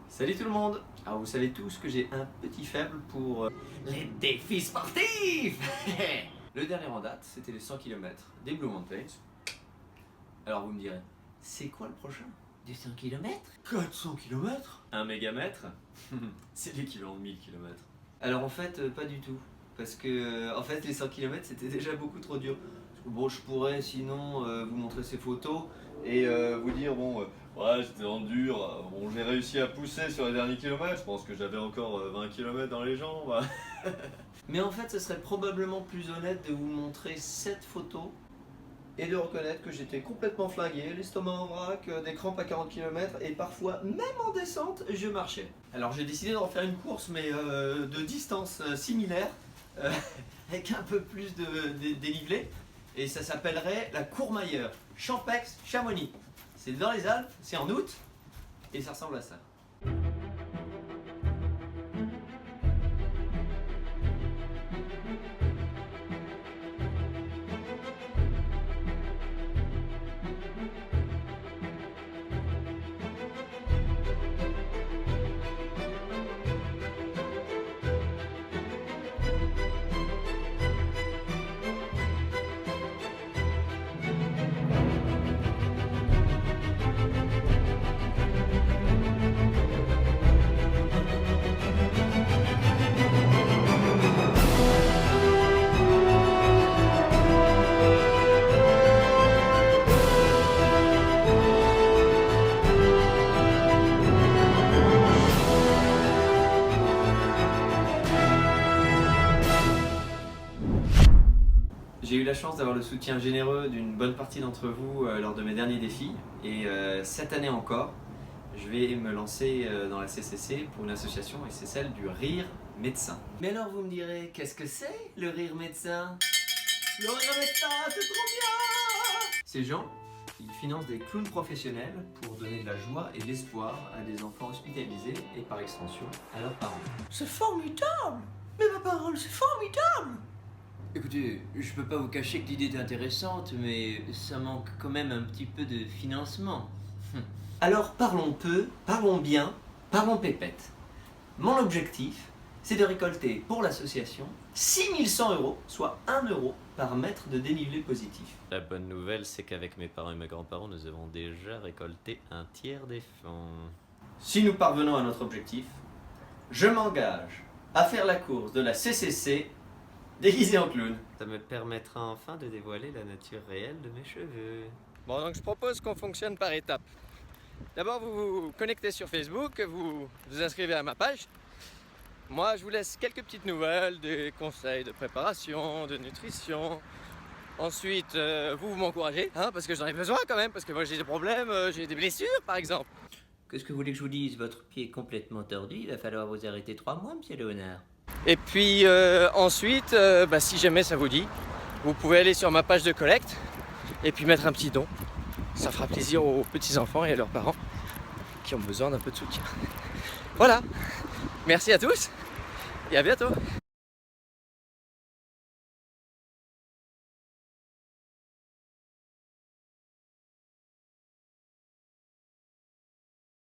Salut tout le monde. Alors vous savez tous que j'ai un petit faible pour les défis sportifs. Le dernier en date, c'était les 100 km des Blue Mountains. Alors vous me direz, c'est quoi le prochain? 200 km? 400 km? 1 mégamètre? C'est l'équivalent de 1000 km. Alors en fait, pas du tout. Parce que en fait, les 100 km, c'était déjà beaucoup trop dur. Bon, je pourrais sinon vous montrer ces photos et vous dire, bon, ouais, j'étais en dur, bon, j'ai réussi à pousser sur les derniers kilomètres, je pense que j'avais encore 20 km dans les jambes. Mais en fait, ce serait probablement plus honnête de vous montrer cette photo et de reconnaître que j'étais complètement flingué, l'estomac en vrac, des crampes à 40 km et parfois, même en descente, je marchais. Alors j'ai décidé de refaire une course, mais de distance similaire, avec un peu plus de dénivelé. Et ça s'appellerait la Courmayeur, Champex-Chamonix. C'est dans les Alpes, c'est en août, et ça ressemble à ça. J'ai eu la chance d'avoir le soutien généreux d'une bonne partie d'entre vous lors de mes derniers défis et cette année encore, je vais me lancer dans la CCC pour une association et c'est celle du Rire Médecin. Mais alors vous me direz, qu'est-ce que c'est le Rire Médecin? Le Rire Médecin, c'est trop bien! Ces gens, ils financent des clowns professionnels pour donner de la joie et de l'espoir à des enfants hospitalisés et par extension à leurs parents. C'est formidable! Mais ma parole, c'est formidable! Écoutez, je peux pas vous cacher que l'idée est intéressante, mais ça manque quand même un petit peu de financement. Alors parlons peu, parlons bien, parlons pépette. Mon objectif, c'est de récolter pour l'association 6100 €, soit 1 € par mètre de dénivelé positif. La bonne nouvelle, c'est qu'avec mes parents et mes grands-parents, nous avons déjà récolté un tiers des fonds. Si nous parvenons à notre objectif, je m'engage à faire la course de la CCC déguisé en clown. Ça me permettra enfin de dévoiler la nature réelle de mes cheveux. Bon, donc je propose qu'on fonctionne par étapes. D'abord, vous vous connectez sur Facebook, vous vous inscrivez à ma page. Moi, je vous laisse quelques petites nouvelles, des conseils de préparation, de nutrition. Ensuite, vous m'encouragez, hein, parce que j'en ai besoin quand même, parce que moi j'ai des problèmes, j'ai des blessures par exemple. Qu'est-ce que vous voulez que je vous dise? Votre pied est complètement tordu, il va falloir vous arrêter 3 mois, monsieur Léonard. Et puis ensuite, si jamais ça vous dit, vous pouvez aller sur ma page de collecte et puis mettre un petit don. Ça fera plaisir aux petits-enfants et à leurs parents qui ont besoin d'un peu de soutien. Voilà, merci à tous et à bientôt.